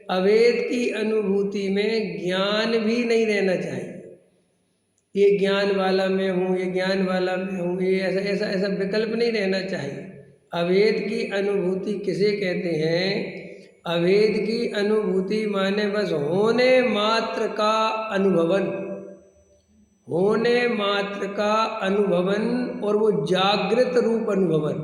अवेद की अनुभूति में ज्ञान भी नहीं रहना चाहिए। ये ज्ञान वाला मैं हूँ, ये ज्ञान वाला मैं हूँ, ये ऐसा ऐसा ऐसा विकल्प नहीं रहना चाहिए। अवेद की अनुभूति किसे कहते हैं? अवेद की अनुभूति माने बस होने मात्र का अनुभवन, होने मात्र का अनुभवन, और वो जागृत रूप अनुभवन।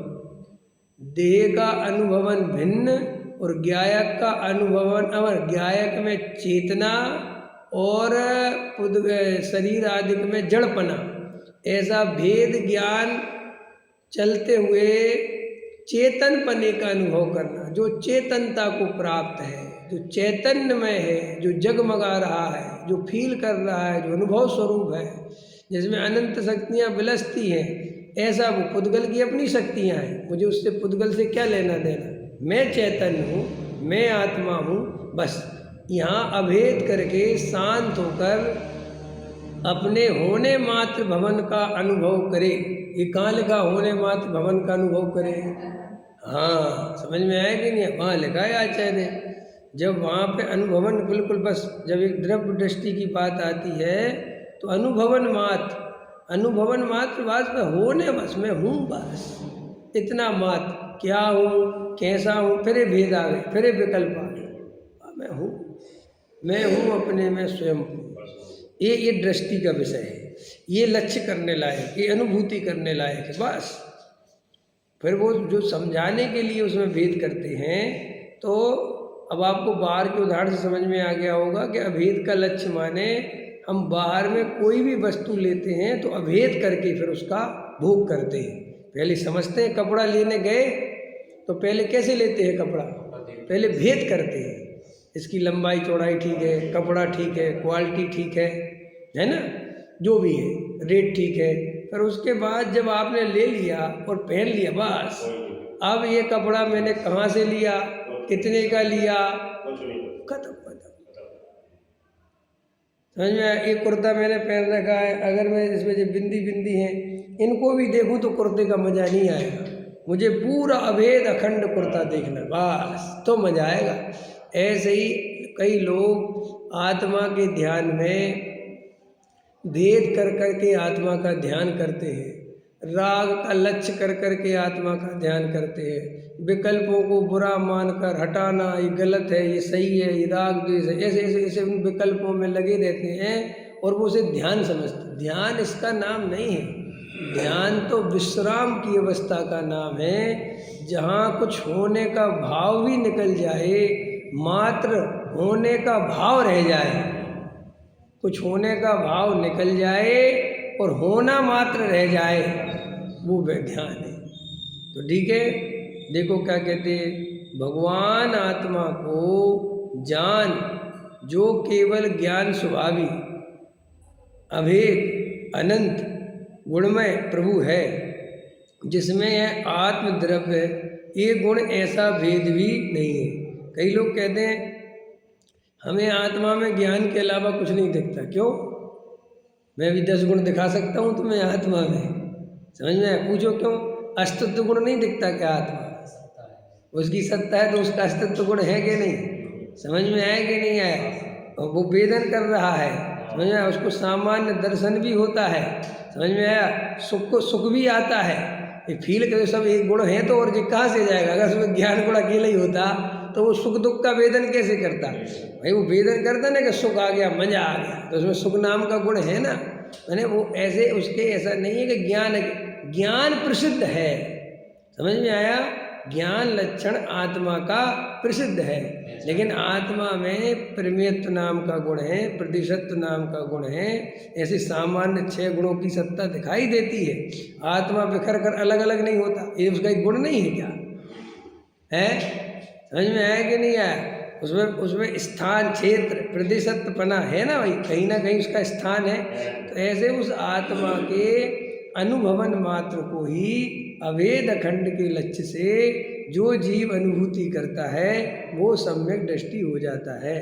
देह का अनुभवन भिन्न और ज्ञायक का अनुभवन, और ज्ञायक में चेतना और शरीर आदि में जड़पना, ऐसा भेद ज्ञान चलते हुए चेतनपने का अनुभव करना, जो चेतनता को प्राप्त है, जो चैतन्यमय है, जो जगमगा रहा है, जो फील कर रहा है, जो अनुभव स्वरूप है, जिसमें अनंत शक्तियाँ विलसती हैं, ऐसा वो पुद्गल की अपनी शक्तियाँ हैं। मुझे उससे पुद्गल से क्या लेना देना? मैं चैतन्य हूँ, मैं आत्मा हूँ। बस यहाँ अभेद करके शांत होकर अपने होने मात्र भवन का अनुभव करे। ये कहाँ लिखा होने मात्र भवन का अनुभव करे? हाँ, समझ में आया कि नहीं? वहाँ लिखा है आचार्य ने। जब वहाँ पे अनुभवन बिल्कुल, बस जब एक द्रव्य दृष्टि की बात आती है तो अनुभवन मात्र बस में होने, बस मैं हूँ, बस इतना मात्र। क्या हूँ, कैसा हूँ, फिर भेद आ गए, फिर विकल्प आ गए। मैं हूँ अपने में स्वयं हूँ। ये दृष्टि का विषय है, ये लक्ष्य करने लायक, ये अनुभूति करने लायक है। बस फिर वो जो समझाने के लिए उसमें भेद करते हैं, तो अब आपको बाहर के उदाहरण से समझ में आ गया होगा कि अभेद का लक्ष्य माने हम बाहर में कोई भी वस्तु लेते हैं तो अभेद करके फिर उसका भोग करते हैं। पहले समझते हैं, कपड़ा लेने गए तो पहले कैसे लेते हैं कपड़ा? पहले भेद करते हैं, इसकी लंबाई चौड़ाई ठीक है, कपड़ा ठीक है, क्वालिटी ठीक है ना, जो भी है, रेट ठीक है। फिर उसके बाद जब आपने ले लिया और पहन लिया, बस अब ये कपड़ा मैंने कहाँ से लिया, कितने का लिया, खत्म। समझ में आया? एक कुर्ता मैंने पहन रखा है, अगर मैं इसमें जो बिंदी हैं इनको भी देखूं तो कुर्ते का मज़ा नहीं आएगा। मुझे पूरा अभेद अखंड कुर्ता देखना, बस तो मज़ा आएगा। ऐसे ही कई लोग आत्मा के ध्यान में भेद कर कर के आत्मा का ध्यान करते हैं, राग का लक्ष्य कर कर के आत्मा का ध्यान करते हैं, विकल्पों को बुरा मानकर हटाना, ये गलत है, ये सही है, ये राग द्वेष है, ऐसे ऐसे ऐसे उन विकल्पों में लगे रहते हैं और वो उसे ध्यान समझते। ध्यान इसका नाम नहीं है। ध्यान तो विश्राम की अवस्था का नाम है, जहाँ कुछ होने का भाव भी निकल जाए, मात्र होने का भाव रह जाए, कुछ होने का भाव निकल जाए और होना मात्र रह जाए, वो ध्यान है। तो ठीक है, देखो क्या कहते हैं, भगवान आत्मा को जान जो केवल ज्ञान स्वभावी, अभेद, अनंत, गुणमय प्रभु है, जिसमें यह आत्मद्रव्य, ये गुण ऐसा भेद भी नहीं है। कई लोग कहते हैं हमें आत्मा में ज्ञान के अलावा कुछ नहीं दिखता। क्यों? मैं भी 10 गुण दिखा सकता हूँ तुम्हें आत्मा में। समझ में आया? पूछो क्यों? अस्तित्व गुण नहीं दिखता क्या आत्मा? उसकी सत्ता है तो उसका अस्तित्व गुण है कि नहीं? समझ में आया कि नहीं आया? और वो वेदन कर रहा है, समझ में आया? उसको सामान्य दर्शन भी होता है, समझ में आया? सुख को सुख भी आता है, ये फील करे सब एक गुण है तो और कहाँ से जाएगा? अगर उसमें ज्ञान गुण अकेला ही होता तो वो सुख दुख का वेदन कैसे करता? भाई वो वेदन करता ना कि सुख आ गया, मजा आ गया, तो उसमें सुख नाम का गुण है ना। मैंने वो ऐसे उसके ऐसा नहीं है कि ज्ञान प्रसिद्ध है। समझ में आया? ज्ञान लक्षण आत्मा का प्रसिद्ध है, लेकिन आत्मा में प्रमेयत्व नाम का गुण है, प्रतिशत्व नाम का गुण है। ऐसे सामान्य 6 गुणों की सत्ता दिखाई देती है। आत्मा बिखर कर अलग अलग नहीं होता, ये उसका एक गुण नहीं है क्या है? समझ में आया कि नहीं आया? उसमें स्थान, क्षेत्र, प्रतिशतपना है ना भाई, कहीं ना कहीं उसका स्थान है। तो ऐसे उस आत्मा के अनुभवन मात्र को ही अभेद अखंड के लक्ष्य से जो जीव अनुभूति करता है वो सम्यक दृष्टि हो जाता है।